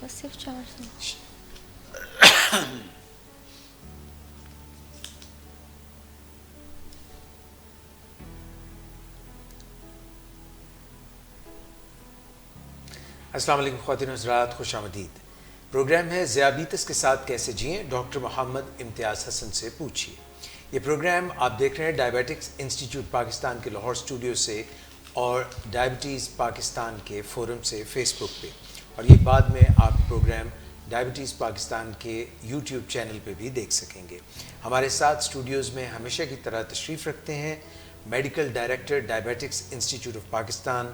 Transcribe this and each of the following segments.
بس صرف 400. السلام علیکم خواتین و حضرات، خوش آمدید. پروگرام ہے ذیابیطس کے ساتھ کیسے جئیں، ڈاکٹر محمد امتیاز حسن سے پوچھیے. یہ پروگرام آپ دیکھ رہے ہیں ڈائبیٹکس انسٹیٹیوٹ پاکستان کے لاہور اسٹوڈیو سے اور ڈائبٹیز پاکستان کے فورم سے فیس بک پہ، اور یہ بعد میں آپ پروگرام ڈائبٹیز پاکستان کے یوٹیوب چینل پہ بھی دیکھ سکیں گے. ہمارے ساتھ اسٹوڈیوز میں ہمیشہ کی طرح تشریف رکھتے ہیں medical director diabetics institute of Pakistan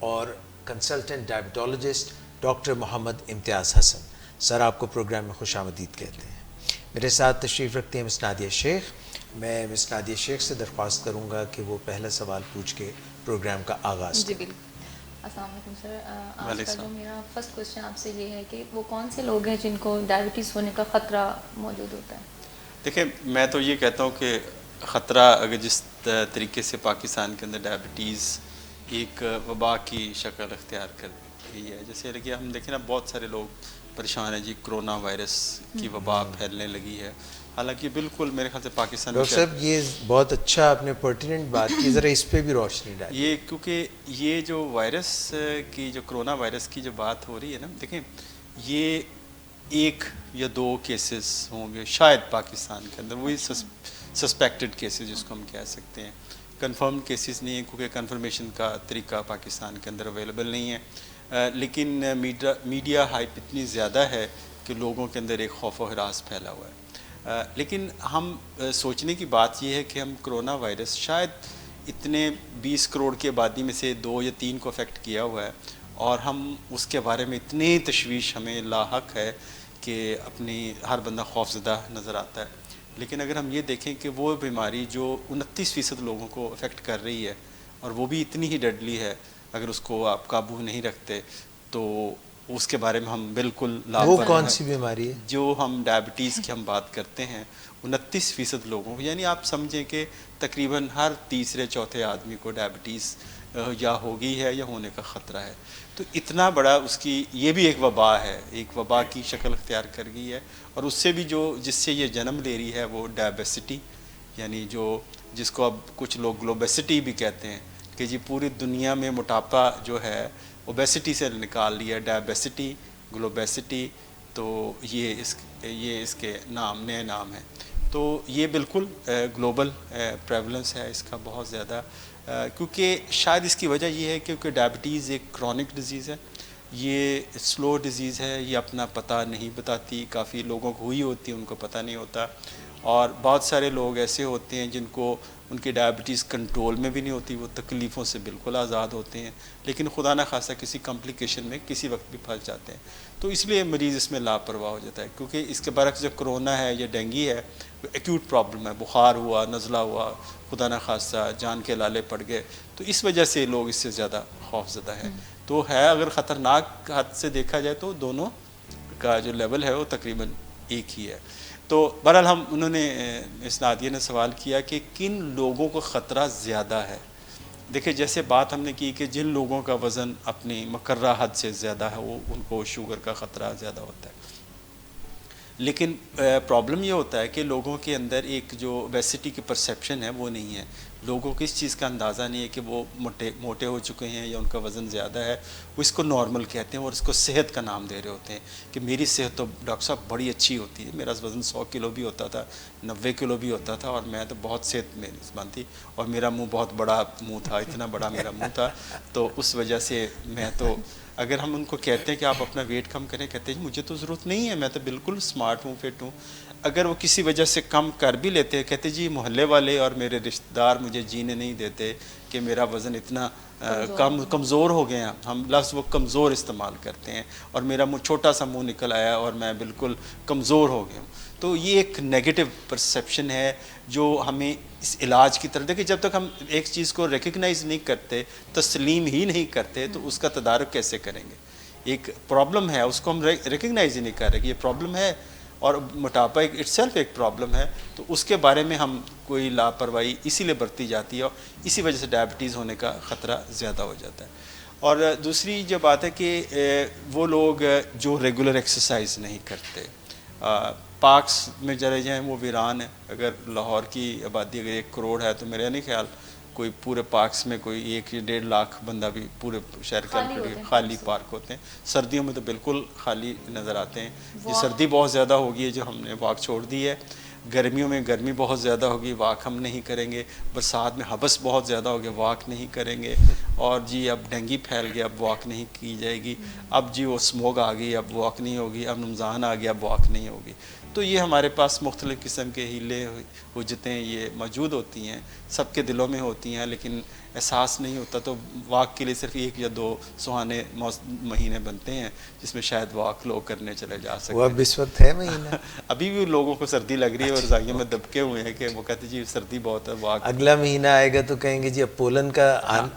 اور کنسلٹنٹ ڈائبٹولوجسٹ ڈاکٹر محمد امتیاز حسن. سر، آپ کو پروگرام میں خوش آمدید کہتے ہیں. میرے ساتھ تشریف رکھتے ہیں مس نادیہ شیخ. میں مس نادیہ شیخ سے درخواست کروں گا کہ وہ پہلا سوال پوچھ کے پروگرام کا آغاز جی کریں. بالکل. السلام علیکم سر. آج کا جو میرا فرسٹ کوشچن آپ سے یہ ہے کہ وہ کون سے لوگ ہیں جن کو ڈائبٹیز ہونے کا خطرہ موجود ہوتا ہے؟ دیکھیں، میں تو یہ کہتا ہوں کہ خطرہ اگر جس طریقے سے پاکستان کے اندر ڈائبٹیز ایک وبا کی شکل اختیار کر رہی ہے، جیسے کہ ہم دیکھیں نا بہت سارے لوگ پریشان ہیں جی، کرونا وائرس کی وبا پھیلنے لگی ہے. حالانکہ بالکل میرے خیال سے پاکستان ڈاکٹر صاحب یہ بہت اچھا آپ نے پرٹیننٹ بات کی، ذرا اس پہ بھی روشنی ڈالیں. یہ کیونکہ یہ جو وائرس کی جو کرونا وائرس کی جو بات ہو رہی ہے نا، دیکھیں یہ ایک یا دو کیسز ہوں گے شاید پاکستان کے اندر، وہی سسپیکٹڈ کیسز جس کو ہم کہہ سکتے ہیں. کنفرم کیسز نہیں ہیں کیونکہ کنفرمیشن کا طریقہ پاکستان کے اندر اویلیبل نہیں ہے. لیکن میڈیا ہائپ اتنی زیادہ ہے کہ لوگوں کے اندر ایک خوف و ہراس پھیلا ہوا ہے. لیکن ہم سوچنے کی بات یہ ہے کہ ہم کرونا وائرس شاید اتنے 20 کروڑ کی آبادی میں سے 2 یا 3 کو افیکٹ کیا ہوا ہے، اور ہم اس کے بارے میں اتنی تشویش ہمیں لاحق ہے کہ اپنی ہر بندہ خوفزدہ نظر آتا ہے. لیکن اگر ہم یہ دیکھیں کہ وہ بیماری جو 29% لوگوں کو افیکٹ کر رہی ہے اور وہ بھی اتنی ہی ڈیڈلی ہے، اگر اس کو آپ قابو نہیں رکھتے تو اس کے بارے میں ہم بالکل وہ کون سی بیماری ہے جو ہم ڈائبٹیز کی ہم بات کرتے ہیں 29% لوگوں کو، یعنی آپ سمجھیں کہ تقریباً ہر تیسرے چوتھے آدمی کو ڈائبٹیز یا ہو گئی ہے یا ہونے کا خطرہ ہے. تو اتنا بڑا اس کی یہ بھی ایک وبا ہے، ایک وبا کی شکل اختیار کر گئی ہے. اور اس سے بھی جس سے یہ جنم لے رہی ہے وہ ڈائبیسٹی، یعنی جس کو اب کچھ لوگ گلوبیسٹی بھی کہتے ہیں کہ جی پوری دنیا میں موٹاپا جو ہے اوبیسٹی سے نکال لیا، ڈائبیسٹی، گلوبیسٹی. تو یہ اس کے نئے نام ہیں. تو یہ بالکل گلوبل پریولنس ہے اس کا بہت زیادہ، کیونکہ شاید اس کی وجہ یہ ہے کیونکہ ڈائبٹیز ایک کرونک ڈیزیز ہے، یہ سلو ڈیزیز ہے، یہ اپنا پتہ نہیں بتاتی. کافی لوگوں کو ہوئی ہوتی ہے ان کو پتہ نہیں ہوتا، اور بہت سارے لوگ ایسے ہوتے ہیں جن کو ان کی ڈائبٹیز کنٹرول میں بھی نہیں ہوتی، وہ تکلیفوں سے بالکل آزاد ہوتے ہیں، لیکن خدا نہ خواستہ کسی کمپلیکیشن میں کسی وقت بھی پھنس جاتے ہیں. تو اس لیے مریض اس میں لاپرواہ ہو جاتا ہے، کیونکہ اس کے برعکس جو کرونا ہے یا ڈینگی ہے وہ ایکیوٹ پرابلم ہے، بخار ہوا، نزلہ ہوا، خدا نہ خواستہ جان کے لالے پڑ گئے. تو اس وجہ سے لوگ اس سے زیادہ خوف زدہ ہیں. تو ہے اگر خطرناک حد سے دیکھا جائے تو دونوں کا جو لیول ہے وہ تقریباً ایک ہی ہے. تو بہرحال انہوں نے اس نادیہ نے سوال کیا کہ کن لوگوں کو خطرہ زیادہ ہے. دیکھیں جیسے بات ہم نے کی کہ جن لوگوں کا وزن اپنی مقررہ حد سے زیادہ ہے وہ ان کو شوگر کا خطرہ زیادہ ہوتا ہے. لیکن پرابلم یہ ہوتا ہے کہ لوگوں کے اندر ایک جو اوبیسٹی کی پرسیپشن ہے وہ نہیں ہے. لوگوں کو اس چیز کا اندازہ نہیں ہے کہ وہ موٹے ہو چکے ہیں یا ان کا وزن زیادہ ہے. وہ اس کو نارمل کہتے ہیں اور اس کو صحت کا نام دے رہے ہوتے ہیں کہ میری صحت تو ڈاکٹر صاحب بڑی اچھی ہوتی ہے، میرا وزن 100 کلو بھی ہوتا تھا، 90 کلو بھی ہوتا تھا، اور میں تو بہت صحت میں زبان تھی، اور میرا منہ بہت بڑا منہ تھا، اتنا بڑا میرا منہ تھا. تو اس وجہ سے میں تو اگر ہم ان کو کہتے ہیں کہ آپ اپنا ویٹ کم کریں، کہتے ہیں مجھے تو ضرورت نہیں ہے، میں تو بالکل اسمارٹ ہوں، فٹ ہوں. اگر وہ کسی وجہ سے کم کر بھی لیتے ہیں، کہتے جی محلے والے اور میرے رشتہ دار مجھے جینے نہیں دیتے کہ میرا وزن اتنا کمزور ہو گیا. ہم لفظ وہ کمزور استعمال کرتے ہیں، اور میرا منہ چھوٹا سا منہ نکل آیا اور میں بالکل کمزور ہو گیا ہوں. تو یہ ایک نیگیٹو پرسیپشن ہے جو ہمیں اس علاج کی طرف دیکھیں. جب تک ہم ایک چیز کو ریکگنائز نہیں کرتے، تسلیم ہی نہیں کرتے، تو اس کا تدارک کیسے کریں گے؟ ایک پرابلم ہے، اس کو ہم ریکگنائز ہی نہیں کر رہے کہ یہ پرابلم ہے، اور موٹاپا ایک اٹ سیلف ایک پرابلم ہے. تو اس کے بارے میں ہم کوئی لاپرواہی اسی لیے برتی جاتی ہے، اور اسی وجہ سے ڈائبٹیز ہونے کا خطرہ زیادہ ہو جاتا ہے. اور دوسری جو بات ہے کہ وہ لوگ جو ریگولر ایکسرسائز نہیں کرتے، پارکس میں چلے جائیں وہ ویران ہے. اگر لاہور کی آبادی اگر 1 کروڑ ہے تو میرا نہیں خیال کوئی پورے پارکس میں کوئی 1 یا 1.5 لاکھ بندہ بھی پورے شہر کے خالی پارک ہوتے ہیں. سردیوں میں تو بالکل خالی نظر آتے ہیں. یہ سردی بہت زیادہ ہوگی ہے جو ہم نے واک چھوڑ دی ہے. گرمیوں میں گرمی بہت زیادہ ہوگی، واک ہم نہیں کریں گے. برسات میں حبس بہت زیادہ ہوگی، واک نہیں کریں گے. اور جی اب ڈینگی پھیل گیا، اب واک نہیں کی جائے گی. اب جی وہ اسموگ آ گئی، اب واک نہیں ہوگی. اب رمضان آ گیا، اب واک نہیں ہوگی. تو یہ ہمارے پاس مختلف قسم کے ہیلے حجتیں یہ موجود ہوتی ہیں، سب کے دلوں میں ہوتی ہیں، لیکن احساس نہیں ہوتا. تو واک کے لیے صرف 1 یا 2 سہانے مہینے بنتے ہیں جس میں شاید واک لوگ کرنے چلے جا سکتے ہیں. وہ اب اس وقت ہے مہینہ ابھی بھی لوگوں کو سردی لگ رہی ہے اور رضائیوں میں دبکے ہوئے ہیں کہ وہ کہتے جی سردی بہت ہے. واک اگلا مہینہ آئے گا تو کہیں گے جی اب پولن کا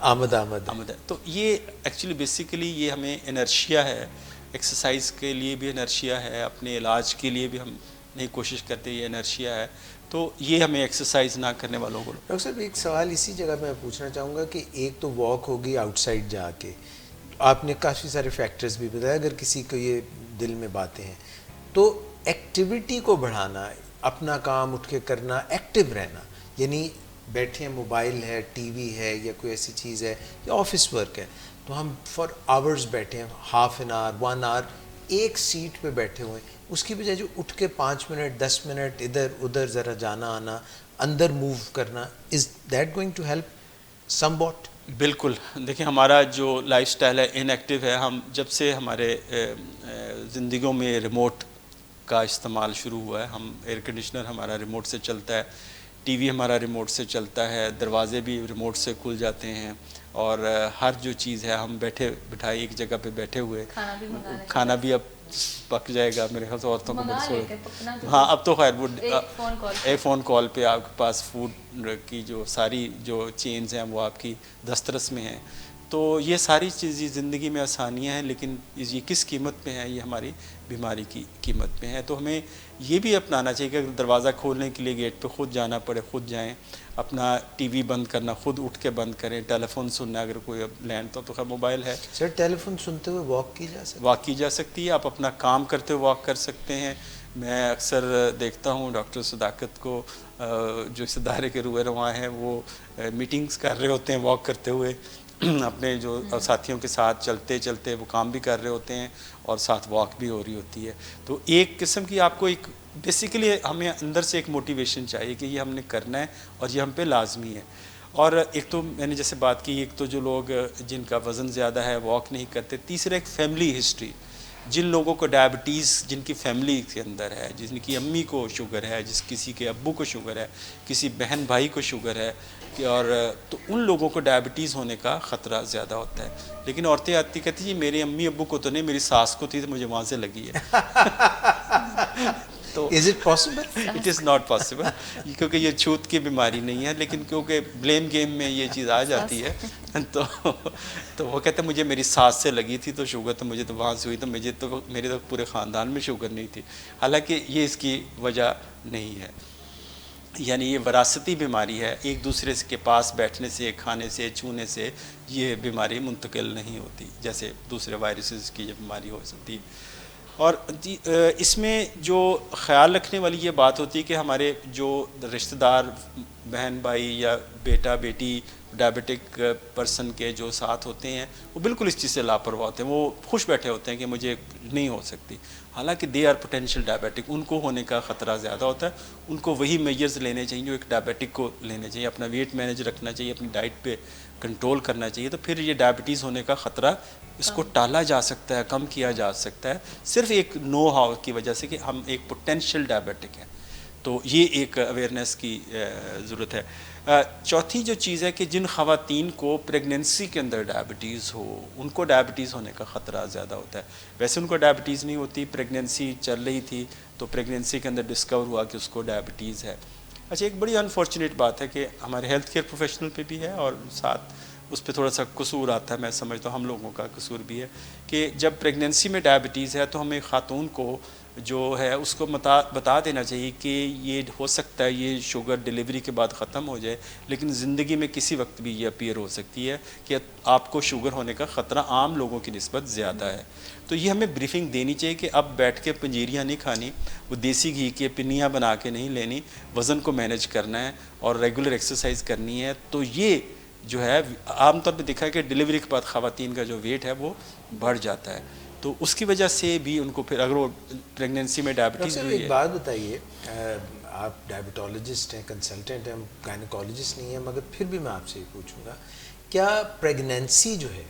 آمد ہے. تو یہ ایکچولی بیسیکلی یہ ہمیں انرشیا ہے. ایکسرسائز کے لیے بھی انرشیا ہے، اپنے علاج کے لیے بھی ہم نہیں کوشش کرتے، یہ انرشیا ہے. تو یہ ہمیں ایکسرسائز نہ کرنے والوں کو. ڈاکٹر صاحب ایک سوال اسی جگہ میں پوچھنا چاہوں گا کہ ایک تو واک ہوگی آؤٹ سائڈ جا کے، آپ نے کافی سارے فیکٹرز بھی بتایا، اگر کسی کو یہ دل میں باتیں ہیں تو ایکٹیویٹی کو بڑھانا، اپنا کام اٹھ کے کرنا، ایکٹیو رہنا، یعنی بیٹھے ہیں موبائل ہے، ٹی وی ہے یا کوئی ایسی چیز ہے یا آفس ورک ہے تو ہم فار آورز بیٹھے ہیں، ہاف این آور 1 آور ایک سیٹ پہ بیٹھے ہوئے ہیں، اس کی بجائے جو اٹھ کے 5 منٹ 10 منٹ ادھر ادھر ذرا جانا آنا، اندر موو کرنا، is that going to help somewhat? بالکل. دیکھیں ہمارا جو لائف سٹائل ہے ان ایکٹیو ہے. ہم جب سے ہمارے زندگیوں میں ریموٹ کا استعمال شروع ہوا ہے، ہم ایئر کنڈیشنر ہمارا ریموٹ سے چلتا ہے، ٹی وی ہمارا ریموٹ سے چلتا ہے، دروازے بھی ریموٹ سے کھل جاتے ہیں، اور ہر جو چیز ہے ہم بیٹھے بٹھائے ایک جگہ پہ بیٹھے ہوئے. کھانا بھی اب پک جائے گا میرے خیال سے عورتوں کو. ہاں اب تو خیر وہ ایک فون کال پہ آپ کے پاس فوڈ کی جو ساری جو چینز ہیں وہ آپ کی دسترس میں ہیں. تو یہ ساری چیزیں زندگی میں آسانیاں ہیں، لیکن یہ کس قیمت پہ ہیں؟ یہ ہماری بیماری کی قیمت پہ ہیں. تو ہمیں یہ بھی اپنانا چاہیے کہ اگر دروازہ کھولنے کے لیے گیٹ پہ خود جانا پڑے خود جائیں، اپنا ٹی وی بند کرنا خود اٹھ کے بند کریں، ٹیلی فون سننا اگر کوئی اب لینڈ تو خیر موبائل ہے. سر ٹیلی فون سنتے ہوئے واک کی جا سکتی ہے. آپ اپنا کام کرتے ہوئے واک کر سکتے ہیں. میں اکثر دیکھتا ہوں ڈاکٹر صداقت کو جو اس ادارے کے روح رواں ہیں وہ میٹنگز کر رہے ہوتے ہیں واک کرتے ہوئے، اپنے جو ساتھیوں کے ساتھ چلتے چلتے وہ کام بھی کر رہے ہوتے ہیں اور ساتھ واک بھی ہو رہی ہوتی ہے. تو ایک قسم کی آپ کو ایک بیسیکلی ہمیں اندر سے ایک موٹیویشن چاہیے کہ یہ ہم نے کرنا ہے اور یہ ہم پہ لازمی ہے. اور ایک تو میں نے جیسے بات کی، ایک تو جو لوگ جن کا وزن زیادہ ہے واک نہیں کرتے. تیسرا ایک فیملی ہسٹری، جن لوگوں کو ڈائبٹیز جن کی فیملی کے اندر ہے، جن کی امی کو شوگر ہے، کسی کے ابو کو شوگر ہے، کسی بہن بھائی کو شوگر ہے، اور تو ان لوگوں کو ڈائبٹیز ہونے کا خطرہ زیادہ ہوتا ہے. لیکن عورتیں آتی کہتی جی میری امی ابو کو تو نہیں، میری ساس کو تھی تو مجھے وہاں سے لگی ہے. تو is it possible? It is not possible, کیونکہ یہ چھوت کی بیماری نہیں ہے، لیکن کیونکہ بلیم گیم میں یہ چیز آ جاتی ہے تو وہ کہتے ہیں مجھے میری ساس سے لگی تھی تو شوگر تو مجھے تو وہاں سے ہوئی، تو مجھے تو میرے تو پورے خاندان میں شوگر نہیں تھی. حالانکہ یہ اس کی وجہ نہیں ہے. یعنی یہ وراثتی بیماری ہے، ایک دوسرے کے پاس بیٹھنے سے، کھانے سے، چھونے سے یہ بیماری منتقل نہیں ہوتی جیسے دوسرے وائرسز کی یہ بیماری ہو سکتی ہے. اور اس میں جو خیال رکھنے والی یہ بات ہوتی ہے کہ ہمارے جو رشتہ دار بہن بھائی یا بیٹا بیٹی ڈائبٹک پرسن کے جو ساتھ ہوتے ہیں وہ بالکل اس چیز سے لاپرواہ ہوتے ہیں. وہ خوش بیٹھے ہوتے ہیں کہ مجھے نہیں ہو سکتی، حالانکہ دے آر پوٹینشیل ڈائبٹک. ان کو ہونے کا خطرہ زیادہ ہوتا ہے. ان کو وہی میجرز لینے چاہیے جو ایک ڈائبٹک کو لینے چاہیے. اپنا ویٹ مینیج رکھنا چاہیے، اپنی ڈائٹ پہ کنٹرول کرنا چاہیے. تو پھر یہ ڈائبٹیز ہونے کا خطرہ اس کو ٹالا جا سکتا ہے، کم کیا جا سکتا ہے، صرف ایک نو ہاؤ کی وجہ سے کہ ہم ایک پوٹینشیل ڈائبٹک ہیں. تو یہ ایک اویئرنیس کی ضرورت ہے. چوتھی جو چیز ہے کہ جن خواتین کو پریگننسی کے اندر ڈائبٹیز ہو ان کو ڈائبٹیز ہونے کا خطرہ زیادہ ہوتا ہے. ویسے ان کو ڈائبٹیز نہیں ہوتی، پریگننسی چل رہی تھی تو پریگننسی کے اندر ڈسکور ہوا کہ اس کو ڈائبٹیز ہے. اچھا ایک بڑی انفارچونیٹ بات ہے کہ ہمارے ہیلتھ کیئر پروفیشنل پہ بھی ہے اور ساتھ اس پہ تھوڑا سا قصور آتا ہے. میں سمجھتا ہوں ہم لوگوں کا قصور بھی ہے کہ جب پریگننسی میں ڈائبٹیز ہے تو ہمیں خاتون کو جو ہے اس کو بتا دینا چاہیے کہ یہ ہو سکتا ہے یہ شوگر ڈیلیوری کے بعد ختم ہو جائے، لیکن زندگی میں کسی وقت بھی یہ اپیئر ہو سکتی ہے کہ آپ کو شوگر ہونے کا خطرہ عام لوگوں کی نسبت زیادہ ہے. تو یہ ہمیں بریفنگ دینی چاہیے کہ اب بیٹھ کے پنجیریاں نہیں کھانی، وہ دیسی گھی کی پنیاں بنا کے نہیں لینی، وزن کو مینیج کرنا ہے اور ریگولر ایکسرسائز کرنی ہے. تو یہ جو ہے عام طور پہ دیکھا ہے کہ ڈیلیوری کے بعد خواتین کا جو ویٹ ہے وہ بڑھ جاتا ہے. تو اس کی وجہ سے بھی ان کو پھر اگر وہ پریگننسی میں ڈائبٹیز ہوئی ہے. ایک بات بتائیے، آپ ڈائبٹولوجسٹ ہیں، کنسلٹنٹ ہیں، گائنیکولوجسٹ نہیں ہیں، مگر پھر بھی میں آپ سے یہ پوچھوں گا، کیا پریگننسی جو ہے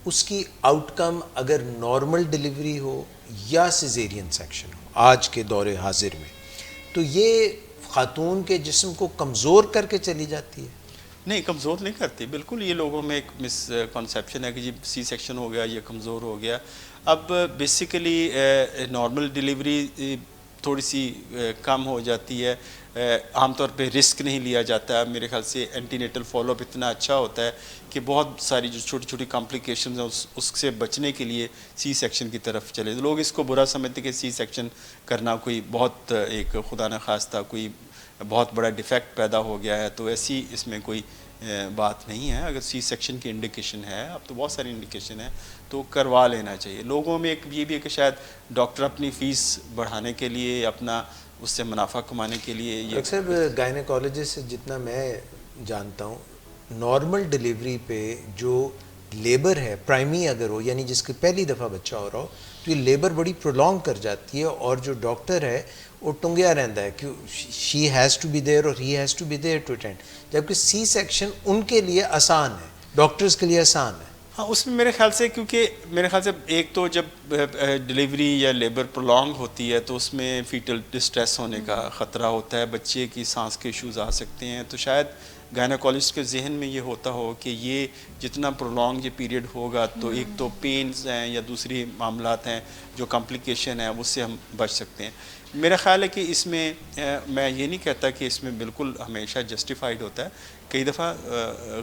اس کی آؤٹ کم اگر نارمل ڈیلیوری ہو یا سیزیرین سیکشن ہو آج کے دور حاضر میں، تو یہ خاتون کے جسم کو کمزور کر کے چلی جاتی ہے؟ نہیں، کمزور نہیں کرتی بالکل. یہ لوگوں میں ایک مس کنسیپشن ہے کہ جی سی سیکشن ہو گیا یہ کمزور ہو گیا. اب بیسیکلی نارمل ڈیلیوری تھوڑی سی کم ہو جاتی ہے، عام طور پہ رسک نہیں لیا جاتا ہے. میرے خیال سے اینٹی نیٹل فالو اپ اتنا اچھا ہوتا ہے کہ بہت ساری جو چھوٹی چھوٹی کمپلیکیشنز ہیں اس سے بچنے کے لیے سی سیکشن کی طرف چلے. لوگ اس کو برا سمجھتے کہ سی سیکشن کرنا کوئی بہت ایک خدا نخواستہ کوئی بہت بڑا ڈیفیکٹ پیدا ہو گیا ہے، تو ایسی اس میں کوئی بات نہیں ہے. اگر سی سیکشن کی انڈیکیشن ہے، اب تو بہت ساری انڈیکیشن ہے، تو کروا لینا چاہیے. لوگوں میں ایک یہ بھی ہے کہ شاید ڈاکٹر اپنی فیس بڑھانے کے لیے، اپنا اس سے منافع کمانے کے لیے یہ اکثر گائنیکالوجسٹ سے جتنا میں جانتا ہوں، نارمل ڈیلیوری پہ جو لیبر ہے پرائمی اگر ہو، یعنی جس کی پہلی دفعہ بچہ ہو رہا ہو، تو یہ لیبر بڑی پرولونگ کر جاتی ہے، اور جو ڈاکٹر ہے وہ ٹنگیا رہتا ہے کہ she has to be there اور he has to be there to attend, جبکہ سی سیکشن ان کے لیے آسان ہے، ڈاکٹرز کے لیے آسان ہے. ہاں، اس میں میرے خیال سے کیونکہ میرے خیال سے ایک تو جب ڈیلیوری یا لیبر پرولونگ ہوتی ہے تو اس میں فیٹل ڈسٹریس ہونے کا خطرہ ہوتا ہے، بچے کی سانس کے ایشوز آ سکتے ہیں. تو شاید گائنیکالوجسٹ کے ذہن میں یہ ہوتا ہو کہ یہ جتنا پرولونگ یہ پیریڈ ہوگا تو ایک تو پینز ہیں یا دوسری معاملات ہیں جو کمپلیکیشن ہیں اس سے ہم بچ سکتے ہیں. میرا خیال ہے کہ اس میں میں یہ نہیں کہتا کہ اس میں بالکل ہمیشہ جسٹیفائڈ ہوتا ہے. کئی دفعہ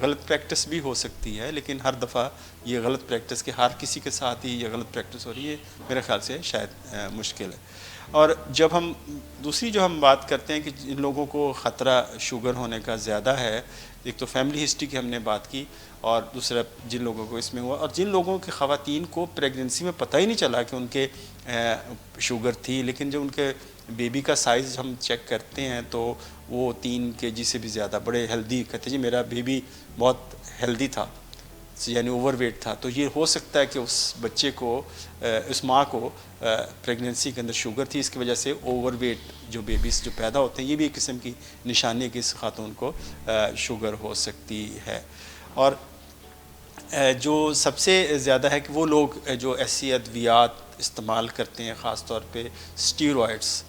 غلط پریکٹس بھی ہو سکتی ہے، لیکن ہر دفعہ یہ غلط پریکٹس کہ ہر کسی کے ساتھ ہی یہ غلط پریکٹس ہو رہی ہے میرے خیال سے شاید مشکل ہے. اور جب ہم دوسری جو ہم بات کرتے ہیں کہ جن لوگوں کو خطرہ شوگر ہونے کا زیادہ ہے، ایک تو فیملی ہسٹری کی ہم نے بات کی، اور دوسرا جن لوگوں کو اس میں ہوا، اور جن لوگوں کے خواتین کو پریگننسی میں پتہ ہی نہیں چلا کہ ان کے شوگر تھی، لیکن جب ان کے بیبی کا سائز ہم چیک کرتے ہیں تو وہ 3 kg سے بھی زیادہ بڑے ہیلدی، کہتے ہیں جی میرا بیبی بہت ہیلدی تھا، یعنی اوور ویٹ تھا. تو یہ ہو سکتا ہے کہ اس بچے کو، اس ماں کو پریگننسی کے اندر شوگر تھی، اس کی وجہ سے اوور ویٹ جو بیبیز جو پیدا ہوتے ہیں یہ بھی ایک قسم کی نشانی ہے کہ اس خاتون کو شوگر ہو سکتی ہے. اور جو سب سے زیادہ ہے کہ وہ لوگ جو ایسی ادویات استعمال کرتے ہیں، خاص طور پہ اسٹیرائڈس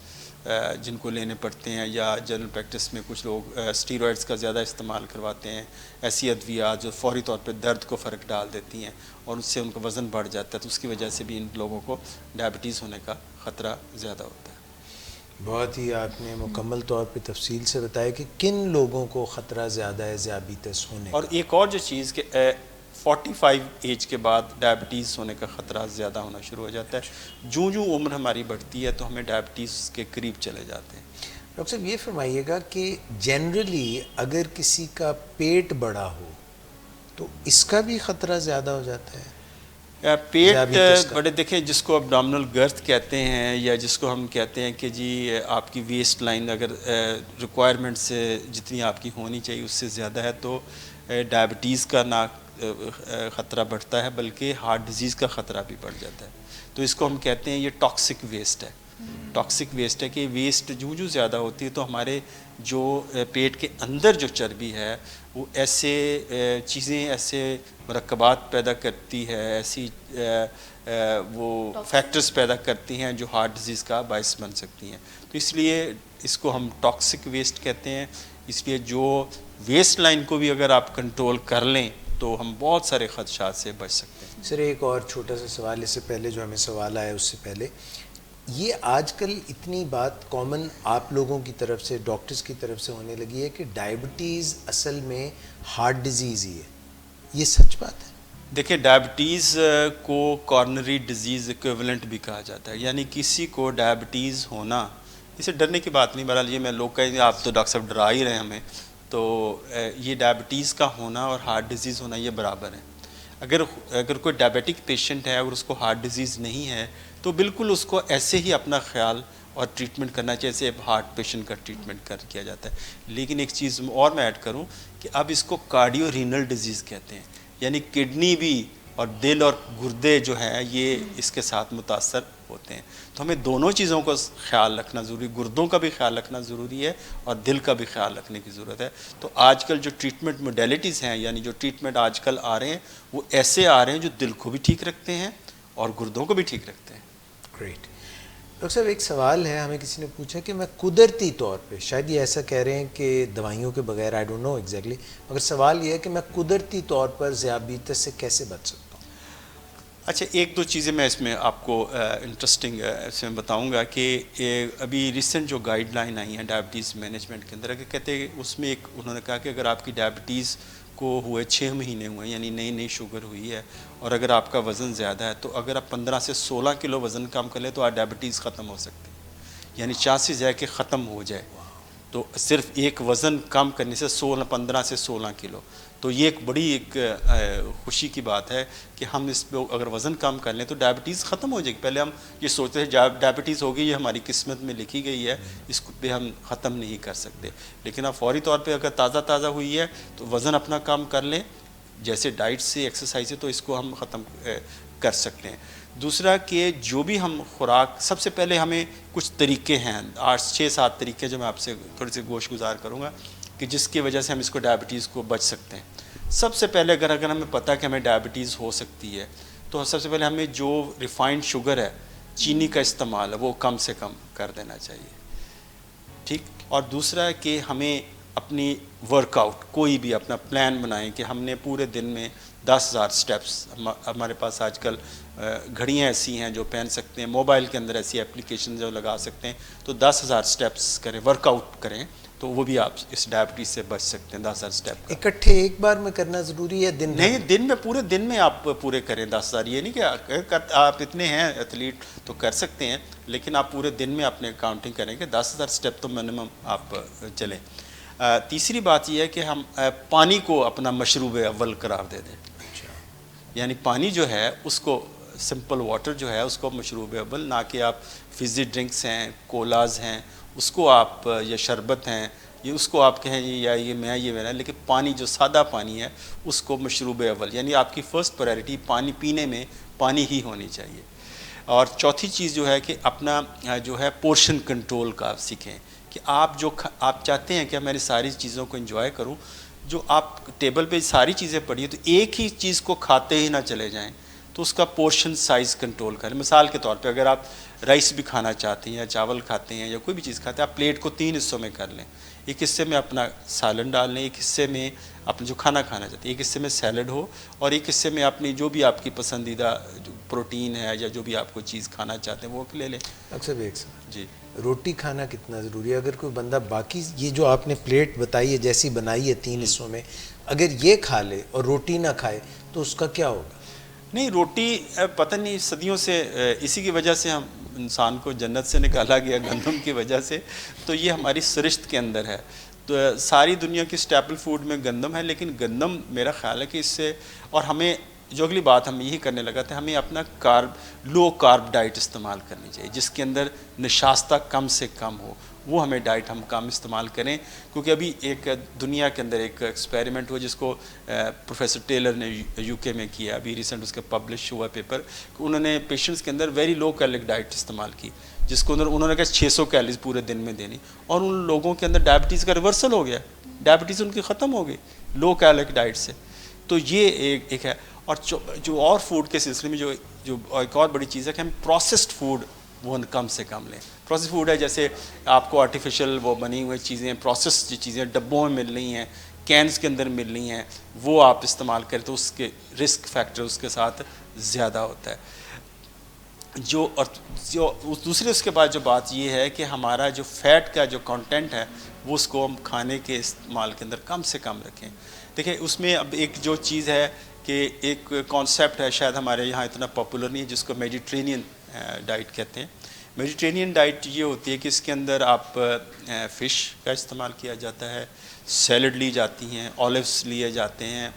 جن کو لینے پڑتے ہیں، یا جنرل پریکٹس میں کچھ لوگ اسٹیرائڈس کا زیادہ استعمال کرواتے ہیں، ایسی ادویات جو فوری طور پہ درد کو فرق ڈال دیتی ہیں اور اس سے ان کا وزن بڑھ جاتا ہے، تو اس کی وجہ سے بھی ان لوگوں کو ڈائبٹیز ہونے کا خطرہ زیادہ ہوتا ہے. بہت ہی آپ نے مکمل طور پہ تفصیل سے بتایا کہ کن لوگوں کو خطرہ زیادہ ہے ذیابیطس ہونے کا. اور ایک اور جو چیز کہ 45 ایج کے بعد ڈائبٹیز ہونے کا خطرہ زیادہ ہونا شروع ہو جاتا ہے. جو عمر ہماری بڑھتی ہے تو ہمیں ڈائبٹیز کے قریب چلے جاتے ہیں. ڈاکٹر صاحب یہ فرمائیے گا کہ جنرلی اگر کسی کا پیٹ بڑا ہو تو اس کا بھی خطرہ زیادہ ہو جاتا ہے؟ پیٹ بڑے دیکھیں، جس کو ابڈومینل گرتھ کہتے ہیں، یا جس کو ہم کہتے ہیں کہ جی آپ کی ویسٹ لائن اگر ریکوائرمنٹ سے جتنی آپ کی ہونی چاہیے اس سے زیادہ ہے تو ڈائبٹیز کا نہ خطرہ بڑھتا ہے بلکہ ہارٹ ڈیزیز کا خطرہ بھی بڑھ جاتا ہے. تو اس کو ہم کہتے ہیں یہ ٹاکسک ویسٹ ہے. ٹاکسک ویسٹ ہے کہ ویسٹ جو زیادہ ہوتی ہے تو ہمارے جو پیٹ کے اندر جو چربی ہے وہ ایسے چیزیں، ایسے مرکبات پیدا کرتی ہے، ایسی وہ فیکٹرز پیدا کرتی ہیں جو ہارٹ ڈیزیز کا باعث بن سکتی ہیں. تو اس لیے اس کو ہم ٹاکسک ویسٹ کہتے ہیں. اس لیے جو ویسٹ لائن کو بھی اگر آپ کنٹرول کر لیں تو ہم بہت سارے خدشات سے بچ سکتے ہیں. سر ایک اور چھوٹا سا سوال اس سے پہلے، جو ہمیں سوال آیا اس سے پہلے، یہ آج کل اتنی بات کامن آپ لوگوں کی طرف سے، ڈاکٹرز کی طرف سے ہونے لگی ہے کہ ڈائبٹیز اصل میں ہارٹ ڈیزیز ہی ہے. یہ سچ بات ہے؟ دیکھیں ڈائبٹیز کو کارنری ڈیزیز ایکویولنٹ بھی کہا جاتا ہے، یعنی کسی کو ڈائبٹیز ہونا، اسے ڈرنے کی بات نہیں، بہرحال یہ میں لوگ کہیں آپ تو ڈاکٹر صاحب ڈرا ہی رہے ہیں ہمیں، تو یہ ڈائبٹیز کا ہونا اور ہارٹ ڈیزیز ہونا یہ برابر ہے۔ اگر کوئی ڈائبٹک پیشنٹ ہے، اگر اس کو ہارٹ ڈیزیز نہیں ہے تو بالکل اس کو ایسے ہی اپنا خیال اور ٹریٹمنٹ کرنا چاہیے جیسے ہارٹ پیشنٹ کا ٹریٹمنٹ کیا جاتا ہے۔ لیکن ایک چیز اور میں ایڈ کروں کہ اب اس کو کارڈیو رینل ڈیزیز کہتے ہیں، یعنی کڈنی بھی اور دل اور گردے جو ہیں یہ اس کے ساتھ متاثر ہوتے ہیں۔ تو ہمیں دونوں چیزوں کو خیال رکھنا ضروری، گردوں کا بھی خیال رکھنا ضروری ہے اور دل کا بھی خیال رکھنے کی ضرورت ہے۔ تو آج کل جو ٹریٹمنٹ موڈیلٹیز ہیں، یعنی جو ٹریٹمنٹ آج کل آ رہے ہیں وہ ایسے آ رہے ہیں جو دل کو بھی ٹھیک رکھتے ہیں اور گردوں کو بھی ٹھیک رکھتے ہیں۔ گریٹ ڈاکٹر صاحب، ایک سوال ہے، ہمیں کسی نے پوچھا کہ میں قدرتی طور پہ، شاید یہ ایسا کہہ رہے ہیں کہ دوائیوں کے بغیر، آئی ڈونٹ نو ایگزیکٹلی، مگر سوال یہ ہے کہ میں قدرتی طور پر ذیابیطس سے کیسے بچ سکتا ہوں؟ اچھا، ایک دو چیزیں میں اس میں آپ کو انٹرسٹنگ اس میں بتاؤں گا کہ ابھی ریسنٹ جو گائیڈ لائن آئی ہیں ڈائبٹیز مینجمنٹ کے اندر، اگر کہتے ہیں اس میں ایک انہوں نے کہا کہ اگر آپ کی ڈائبٹیز کو ہوئے 6 مہینے ہوئے، یعنی نئی شوگر ہوئی ہے، اور اگر آپ کا وزن زیادہ ہے تو اگر آپ 15 سے 16 کلو وزن کم کر لیں تو آپ ڈائبٹیز ختم ہو سکتے ہیں، یعنی چانسز ہے کہ ختم ہو جائے۔ تو صرف ایک وزن کم کرنے سے 15 سے 16 کلو، تو یہ ایک بڑی ایک خوشی کی بات ہے کہ ہم اس پہ اگر وزن کم کر لیں تو ڈائبٹیز ختم ہو جائے گی۔ پہلے ہم یہ سوچتے ہیں ڈائبٹیز ہوگی، یہ ہماری قسمت میں لکھی گئی ہے، اس پہ ہم ختم نہیں کر سکتے، لیکن اب فوری طور پہ اگر تازہ ہوئی ہے تو وزن اپنا کم کر لیں، جیسے ڈائٹ سے ایکسرسائز سے، تو اس کو ہم ختم کر سکتے ہیں۔ دوسرا کہ جو بھی ہم خوراک، سب سے پہلے ہمیں کچھ طریقے ہیں، 6-7 طریقے جو میں آپ سے تھوڑی سی گوش گزار کروں گا کہ جس کی وجہ سے ہم اس کو ڈائبٹیز کو بچ سکتے ہیں۔ سب سے پہلے اگر ہمیں پتہ کہ ہمیں ڈائبٹیز ہو سکتی ہے تو سب سے پہلے ہمیں جو ریفائنڈ شوگر ہے، چینی کا استعمال ہے، وہ کم سے کم کر دینا چاہیے، ٹھیک۔ اور دوسرا ہے کہ ہمیں اپنی ورک آؤٹ، کوئی بھی اپنا پلان بنائیں کہ ہم نے پورے دن میں 10,000 سٹیپس، ہمارے پاس آج کل گھڑیاں ایسی ہیں جو پہن سکتے ہیں، موبائل کے اندر ایسی اپلیکیشن جو لگا سکتے ہیں، تو 10,000 سٹیپس کریں، ورک آؤٹ کریں، تو وہ بھی آپ اس ڈائبٹیز سے بچ سکتے ہیں۔ 10,000 سٹیپ اکٹھے ایک بار میں کرنا ضروری ہے؟ نہیں، دن میں، پورے دن میں آپ پورے کریں 10,000۔ یہ نہیں کہ آپ اتنے ہیں ایتھلیٹ تو کر سکتے ہیں، لیکن آپ پورے دن میں اپنے کاؤنٹنگ کریں کہ 10,000 سٹیپ تو منیمم آپ چلیں۔ تیسری بات یہ ہے کہ ہم پانی کو اپنا مشروب اول قرار دے دیں، یعنی پانی جو ہے اس کو، سمپل واٹر جو ہے اس کو مشروب اول، نہ کہ آپ فزی ڈرنکس ہیں، کولاز ہیں، اس کو آپ، یا شربت ہیں، یہ اس کو آپ کہیں یا یہ میرا، لیکن پانی جو سادہ پانی ہے اس کو مشروب اول، یعنی آپ کی فرسٹ پرائرٹی پانی پینے میں پانی ہی ہونی چاہیے۔ اور چوتھی چیز جو ہے کہ اپنا جو ہے پورشن کنٹرول کا آپ سیکھیں کہ آپ آپ چاہتے ہیں کہ میں نے ساری چیزوں کو انجوائے کروں، جو آپ ٹیبل پہ ساری چیزیں پڑھی ہیں تو ایک ہی چیز کو کھاتے ہی نہ چلے جائیں، تو اس کا پورشن سائز کنٹرول کریں۔ مثال کے طور پہ اگر آپ رائس بھی کھانا چاہتے ہیں یا چاول کھاتے ہیں یا کوئی بھی چیز کھاتے ہیں، آپ پلیٹ کو 3 حصوں میں کر لیں، ایک حصے میں اپنا سالن ڈال لیں، ایک حصے میں اپنا جو کھانا کھانا چاہتے ہیں، ایک حصے میں سیلڈ ہو، اور ایک حصے میں اپنی جو بھی آپ کی پسندیدہ جو پروٹین ہے یا جو بھی آپ کو چیز کھانا چاہتے ہیں وہ لے لیں۔ اکثر ایک سوال، جی، روٹی کھانا کتنا ضروری ہے؟ اگر کوئی بندہ باقی یہ جو آپ نے پلیٹ بتائی ہے جیسی بنائی ہے 3 حصوں میں، اگر یہ کھا لے اور روٹی نہ کھائے تو اس کا کیا ہوگا؟ نہیں، روٹی پتہ نہیں صدیوں سے اسی کی وجہ سے ہم انسان کو جنت سے نکالا گیا، گندم کی وجہ سے، تو یہ ہماری سرشت کے اندر ہے۔ تو ساری دنیا کی سٹیپل فوڈ میں گندم ہے، لیکن گندم میرا خیال ہے کہ اس سے، اور ہمیں جو اگلی بات ہم یہی کرنے لگا تھا، ہمیں اپنا لو کارب ڈائٹ استعمال کرنی چاہیے جس کے اندر نشاستہ کم سے کم ہو، وہ ہمیں ڈائٹ ہم کم استعمال کریں، کیونکہ ابھی ایک دنیا کے اندر ایک ایکسپیریمنٹ ہوا جس کو پروفیسر ٹیلر نے UK میں کیا، ابھی ریسنٹ اس کا پبلش ہوا پیپر، کہ انہوں نے پیشنٹس کے اندر ویری لو کیلورک ڈائٹ استعمال کی، جس کو انہوں نے کہا 600 کیلریز پورے دن میں دینی، اور ان لوگوں کے اندر ڈائبٹیز کا ریورسل ہو گیا، ڈائبٹیز ان کی ختم ہو گئی لو کیلورک ڈائٹ سے۔ تو یہ ایک ہے۔ اور جو اور فوڈ کے سلسلے میں جو ایک اور بڑی چیز ہے کہ ہم پروسیسڈ فوڈ وہ کم سے کم لیں۔ پروسیس فوڈ ہے جیسے آپ کو آرٹیفیشل وہ بنی ہوئی چیزیں، پروسیس جو چیزیں ڈبوں میں مل رہی ہیں، کینز کے اندر مل رہی ہیں، وہ آپ استعمال کریں تو اس کے رسک فیکٹر اس کے ساتھ زیادہ ہوتا ہے۔ جو دوسرے اس کے بعد جو بات یہ ہے کہ ہمارا جو فیٹ کا جو کانٹینٹ ہے وہ اس کو ہم کھانے کے استعمال کے اندر کم سے کم رکھیں۔ دیکھیں اس میں اب ایک جو چیز ہے کہ ایک کانسیپٹ ہے شاید ہمارے یہاں اتنا پاپولر نہیں ہے، جس کو میڈیٹرینین ڈائٹ کہتے ہیں. میڈیٹرینین ڈائٹ یہ ہوتی ہے کہ اس کے اندر آپ فش کا استعمال کیا جاتا ہے، سیلڈ لی جاتی ہیں، اولیوس لیے جاتے ہیں،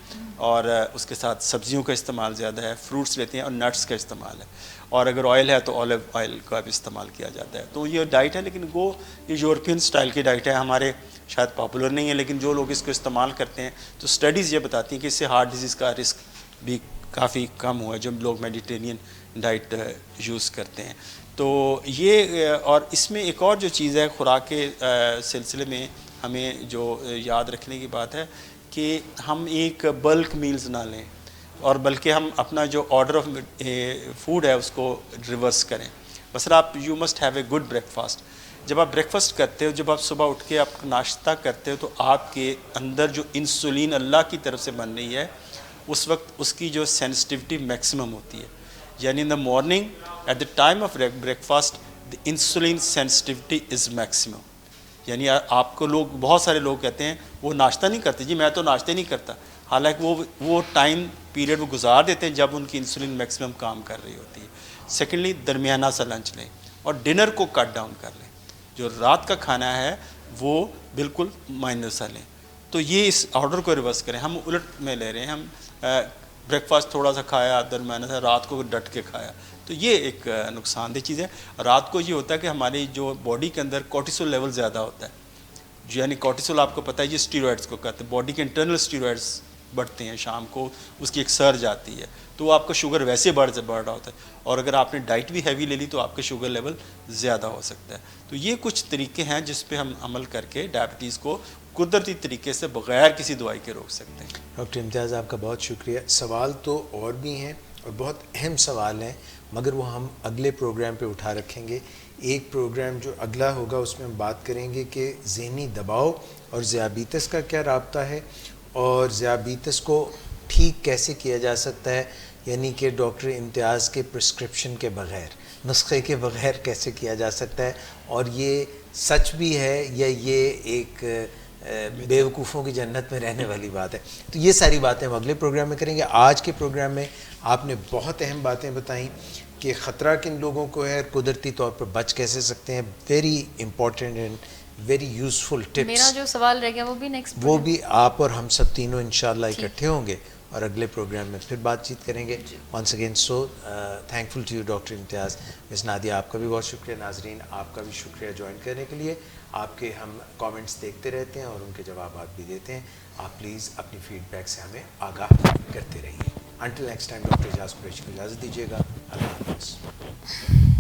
اور اس کے ساتھ سبزیوں کا استعمال زیادہ ہے، فروٹس لیتے ہیں، اور نٹس کا استعمال ہے، اور اگر آئل ہے تو اولیو آئل کا بھی استعمال کیا جاتا ہے. تو یہ ڈائٹ ہے، لیکن وہ یہ یورپین سٹائل کی ڈائٹ ہے، ہمارے شاید پاپولر نہیں ہے، لیکن جو لوگ اس کو استعمال کرتے ہیں تو اسٹڈیز یہ بتاتی ہیں کہ اس سے ہارٹ ڈیزیز کا رسک بھی کافی کم ہوا ہے جب لوگ میڈیٹرینین ڈائٹ یوز کرتے ہیں. تو یہ اور اس میں ایک اور جو چیز ہے خوراک کے سلسلے میں ہمیں جو یاد رکھنے کی بات ہے کہ ہم ایک بلک میلز نہ لیں، اور بلکہ ہم اپنا جو آرڈر آف فوڈ ہے اس کو ریورس کریں. مثلا آپ you must have a good break fast. جب آپ بریک فاسٹ کرتے ہو، جب آپ صبح اٹھ کے آپ ناشتہ کرتے ہو، تو آپ کے اندر جو انسولین اللہ کی طرف سے بن رہی ہے اس وقت اس کی جو سینسٹیوٹی میکسیمم ہوتی ہے. یعنی in the morning at the time of breakfast the insulin sensitivity is maximum. یعنی آپ کو لوگ بہت سارے لوگ کہتے ہیں وہ ناشتہ نہیں کرتے، جی میں تو ناشتہ نہیں کرتا، حالانکہ وہ ٹائم پیریڈ وہ گزار دیتے ہیں جب ان کی انسولین میکسیمم کام کر رہی ہوتی ہے. سیکنڈلی درمیانہ سا لنچ لیں اور ڈنر کو کٹ ڈاؤن کر لیں. جو رات کا کھانا ہے وہ بالکل مائنر سا لیں. تو یہ اس آرڈر کو ریورس کریں. ہم الٹ میں لے رہے ہیں، ہم بریک فاسٹ تھوڑا سا کھایا، درمیانہ سا، رات کو ڈٹ کے کھایا. تو یہ ایک نقصان دہ چیز ہے. رات کو یہ ہوتا ہے کہ ہماری جو باڈی کے اندر کورٹیسول لیول زیادہ ہوتا ہے، یعنی کورٹیسول آپ کو پتہ ہے یہ اسٹیرائڈس کو کہتے ہیں، باڈی کے انٹرنل اسٹیرائڈس بڑھتے ہیں، شام کو اس کی ایک سرج آتی ہے، تو وہ آپ کا شوگر ویسے بڑھ رہا ہوتا ہے، اور اگر آپ نے ڈائٹ بھی ہیوی لے لی تو آپ کا شوگر لیول زیادہ ہو سکتا ہے. تو یہ کچھ طریقے ہیں جس پہ ہم عمل کر کے ڈائبٹیز کو قدرتی طریقے سے بغیر کسی دوائی کے روک سکتے ہیں. ڈاکٹر امتیاز آپ کا بہت شکریہ. سوال تو اور بھی ہیں اور بہت اہم سوال ہیں، مگر وہ ہم اگلے پروگرام پہ اٹھا رکھیں گے. ایک پروگرام جو اگلا ہوگا اس میں ہم بات کریں گے کہ ذہنی دباؤ اور ذیابیطس کا کیا رابطہ ہے، اور ذیابیطس کو ٹھیک کیسے کیا جا سکتا ہے، یعنی کہ ڈاکٹر امتیاز کے پرسکرپشن کے بغیر، نسخے کے بغیر کیسے کیا جا سکتا ہے، اور یہ سچ بھی ہے یا یہ ایک بیوقوفوں کی جنت میں رہنے والی بات ہے. تو یہ ساری باتیں ہم اگلے پروگرام میں کریں گے. آج کے پروگرام میں آپ نے بہت اہم باتیں بتائیں کہ خطرہ کن لوگوں کو ہے، قدرتی طور پر بچ کیسے سکتے ہیں. Very important and very useful tips. میرا جو سوال رہ گیا وہ بھی نیکسٹ، وہ بھی آپ اور ہم سب تینوں انشاءاللہ اکٹھے ہوں گے اور اگلے پروگرام میں پھر بات چیت کریں گے. Once again so thankful to you doctor Imtiaz. Miss Nadia آپ کا بھی بہت شکریہ. ناظرین آپ کا بھی شکریہ جوائن کرنے کے لیے. آپ کے ہم کامنٹس دیکھتے رہتے ہیں اور ان کے جوابات بھی دیتے ہیں. آپ پلیز اپنی فیڈ بیک سے ہمیں آگاہ کرتے رہیے. انٹل نیکسٹ ٹائم ڈاکٹر اعجاز قریشی کو اجازت دیجیے گا. اللہ حافظ.